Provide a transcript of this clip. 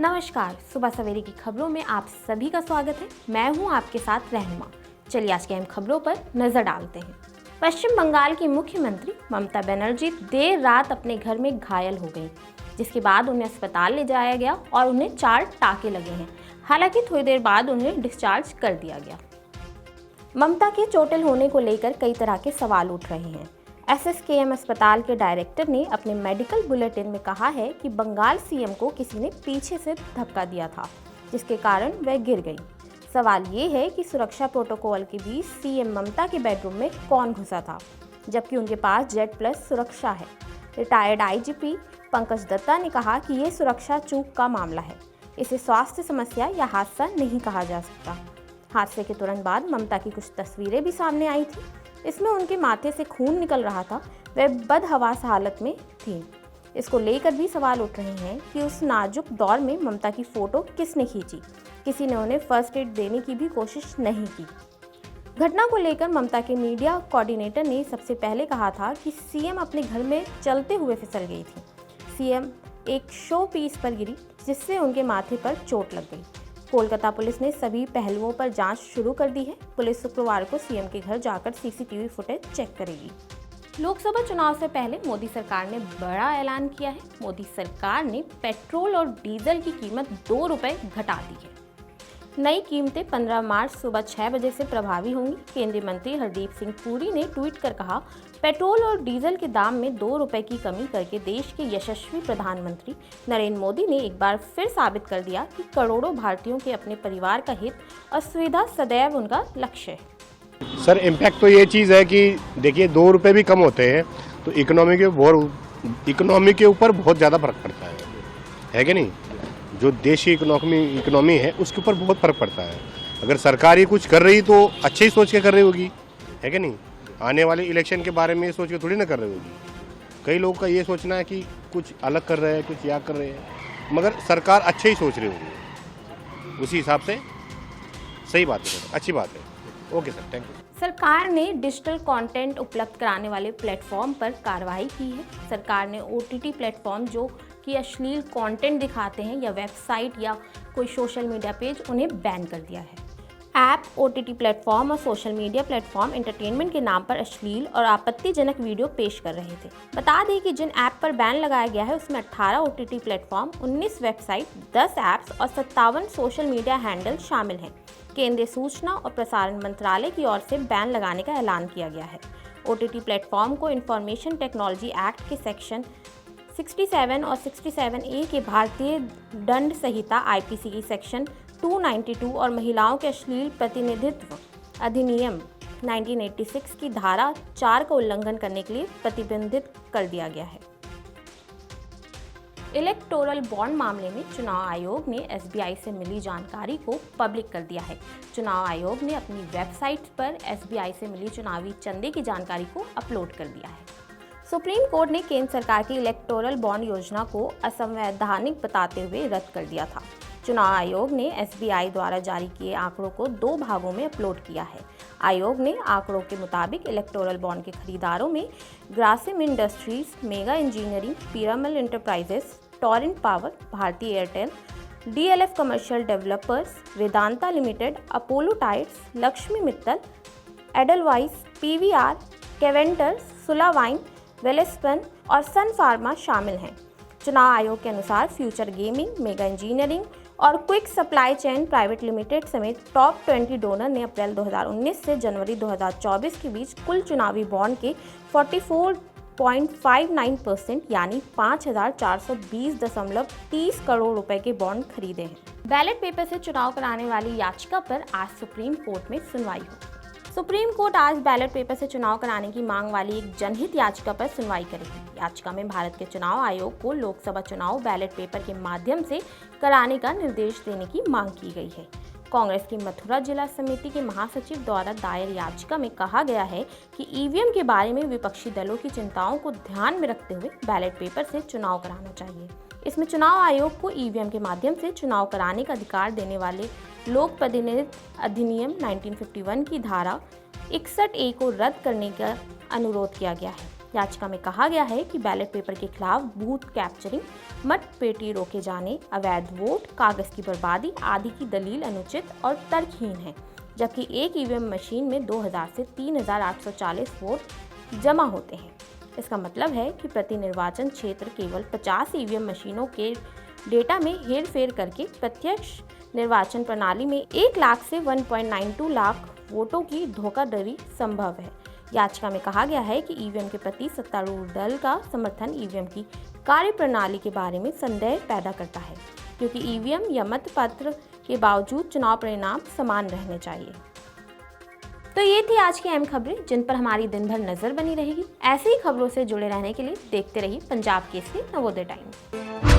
नमस्कार, सुबह सवेरे की खबरों में आप सभी का स्वागत है। मैं हूं आपके साथ रहनुमा। चलिए आज की अहम खबरों पर नजर डालते हैं। पश्चिम बंगाल की मुख्यमंत्री ममता बनर्जी देर रात अपने घर में घायल हो गई, जिसके बाद उन्हें अस्पताल ले जाया गया और उन्हें 4 टाँके लगे हैं। हालांकि थोड़ी देर बाद उन्हें डिस्चार्ज कर दिया गया। ममता के चोटिल होने को लेकर कई तरह के सवाल उठ रहे हैं। SSKM अस्पताल के डायरेक्टर ने अपने मेडिकल बुलेटिन में कहा है कि बंगाल सीएम को किसी ने पीछे से धक्का दिया था, जिसके कारण वह गिर गई। सवाल ये है कि सुरक्षा प्रोटोकॉल के बीच सीएम ममता के बेडरूम में कौन घुसा था, जबकि उनके पास Z+ सुरक्षा है। रिटायर्ड IGP पंकज दत्ता ने कहा कि ये सुरक्षा चूक का मामला है, इसे स्वास्थ्य समस्या या हादसा नहीं कहा जा सकता। हादसे के तुरंत बाद ममता की कुछ तस्वीरें भी सामने आई थी। इसमें उनके माथे से खून निकल रहा था, वह बदहवास हालत में थी। इसको लेकर भी सवाल उठ रहे हैं कि उस नाजुक दौर में ममता की फोटो किसने खींची। किसी ने उन्हें फर्स्ट एड देने की भी कोशिश नहीं की। घटना को लेकर ममता के मीडिया कोऑर्डिनेटर ने सबसे पहले कहा था कि सीएम अपने घर में चलते हुए फिसल गई थी। सीएम एक शो पीस पर गिरी, जिससे उनके माथे पर चोट लग गई। कोलकाता पुलिस ने सभी पहलुओं पर जांच शुरू कर दी है। पुलिस शुक्रवार को सीएम के घर जाकर CCTV फुटेज चेक करेगी। लोकसभा चुनाव से पहले मोदी सरकार ने बड़ा ऐलान किया है। मोदी सरकार ने पेट्रोल और डीजल की कीमत 2 रुपये घटा दी है। नई कीमतें 15 मार्च सुबह 6 बजे से प्रभावी होंगी। केंद्रीय मंत्री हरदीप सिंह पुरी ने ट्वीट कर कहा, पेट्रोल और डीजल के दाम में 2 रुपये की कमी करके देश के यशस्वी प्रधानमंत्री नरेंद्र मोदी ने एक बार फिर साबित कर दिया कि करोड़ों भारतीयों के अपने परिवार का हित और सुविधा सदैव उनका लक्ष्य है। सर, इम्पैक्ट तो ये चीज़ है कि देखिए 2 रुपये भी कम होते हैं तो इकोनॉमी के ऊपर बहुत ज़्यादा फर्क पड़ता है कि नहीं। जो देश की इकोनॉमी है उसके ऊपर बहुत फर्क पड़ता है। अगर सरकार ही कुछ कर रही तो अच्छे ही सोच के कर रही होगी, है कि नहीं। आने वाले इलेक्शन के बारे में सोच के थोड़ी ना कर रही होगी। कई लोगों का ये सोचना है कि कुछ अलग कर रहे हैं, कुछ या कर रहे हैं, मगर सरकार अच्छे ही सोच रही होगी। उसी हिसाब से सही बात है सर, अच्छी बात है। Okay sir, thank you. सरकार ने डिजिटल कंटेंट उपलब्ध कराने वाले प्लेटफॉर्म पर कार्रवाई की है। सरकार ने OTT प्लेटफॉर्म जो कि अश्लील कंटेंट दिखाते हैं या वेबसाइट या कोई सोशल मीडिया पेज, उन्हें बैन कर दिया है। ऐप, OTT प्लेटफॉर्म और सोशल मीडिया प्लेटफॉर्म एंटरटेनमेंट के नाम पर अश्लील और आपत्तिजनक वीडियो पेश कर रहे थे। बता दें कि जिन ऐप पर बैन लगाया गया है उसमें 18 OTT प्लेटफॉर्म, 19 वेबसाइट, 10 ऐप्स और 57 सोशल मीडिया हैंडल शामिल हैं। केंद्रीय सूचना और प्रसारण मंत्रालय की ओर से बैन लगाने का ऐलान किया गया है। OTT प्लेटफॉर्म को इंफॉर्मेशन टेक्नोलॉजी एक्ट के सेक्शन 67 और 67A के भारतीय दंड संहिता IPC की सेक्शन 292 और महिलाओं के अश्लील प्रतिनिधित्व अधिनियम 1986 की धारा 4 का उल्लंघन करने के लिए प्रतिबंधित कर दिया गया है। इलेक्टोरल बॉन्ड मामले में चुनाव आयोग ने SBI से मिली जानकारी को पब्लिक कर दिया है। चुनाव आयोग ने अपनी वेबसाइट पर SBI से मिली चुनावी चंदे की जानकारी को अपलोड कर दिया है। सुप्रीम कोर्ट ने केंद्र सरकार की इलेक्टोरल बॉन्ड योजना को असंवैधानिक बताते हुए रद्द कर दिया था। चुनाव आयोग ने SBI द्वारा जारी किए आंकड़ों को 2 भागों में अपलोड किया है। आयोग ने आंकड़ों के मुताबिक इलेक्टोरल बॉन्ड के खरीदारों में Grasim industries, Megha engineering, Piramal enterprises, Torrent power, Bharti Airtel, DLF commercial developers, Vedanta limited, Apollo tyres, Lakshmi Mittal, Edelweiss, PVR, Keventer, Sula wine, Welspun और सन फार्मा शामिल हैं। चुनाव आयोग के अनुसार फ्यूचर गेमिंग, मेगा इंजीनियरिंग और quick supply chain private limited समेत टॉप 20 डोनर ने अप्रैल 2019 से जनवरी 2024 के बीच कुल चुनावी बॉन्ड के 44.59% यानी 5,420.30 करोड़ रुपए के बॉन्ड खरीदे हैं। बैलेट पेपर से चुनाव कराने वाली याचिका पर आज सुप्रीम कोर्ट में सुनवाई होगी। सुप्रीम कोर्ट आज बैलेट पेपर से चुनाव कराने की मांग वाली एक जनहित याचिका पर सुनवाई करेगी। याचिका में भारत के चुनाव आयोग को लोकसभा चुनाव बैलेट पेपर के माध्यम से कराने का निर्देश देने की मांग की गई है। कांग्रेस की मथुरा जिला समिति के महासचिव द्वारा दायर याचिका में कहा गया है कि EVM के बारे में विपक्षी दलों की चिंताओं को ध्यान में रखते हुए बैलेट पेपर से चुनाव कराना चाहिए। इसमें चुनाव आयोग को EVM के माध्यम से चुनाव कराने का अधिकार देने वाले लोक प्रतिनिधित्व अधिनियम 1951 की धारा 61A को रद्द करने का अनुरोध किया गया है। याचिका में कहा गया है कि बैलेट पेपर के खिलाफ बूथ कैप्चरिंग, मत पेटी रोके जाने, अवैध वोट, कागज की बर्बादी आदि की दलील अनुचित और तर्कहीन है, जबकि एक ईवीएम मशीन में 2000 से 3840 वोट जमा होते हैं। इसका मतलब है कि प्रति निर्वाचन क्षेत्र केवल 50 ईवीएम मशीनों के डेटा में हेरफेर करके प्रत्यक्ष निर्वाचन प्रणाली में 1 लाख से 1.92 लाख वोटों की धोखाधड़ी संभव है। याचिका में कहा गया है कि ईवीएम के प्रति सत्तारूढ़ दल का समर्थन ईवीएम की कार्यप्रणाली के बारे में संदेह पैदा करता है, क्योंकि ईवीएम या मतपत्र के बावजूद चुनाव परिणाम समान रहने चाहिए। तो ये थी आज की अहम खबरें जिन पर हमारी दिन भर नजर बनी रहेगी। ऐसी ही खबरों से जुड़े रहने के लिए देखते रहिए पंजाब केसरी नवोदय टाइम्स।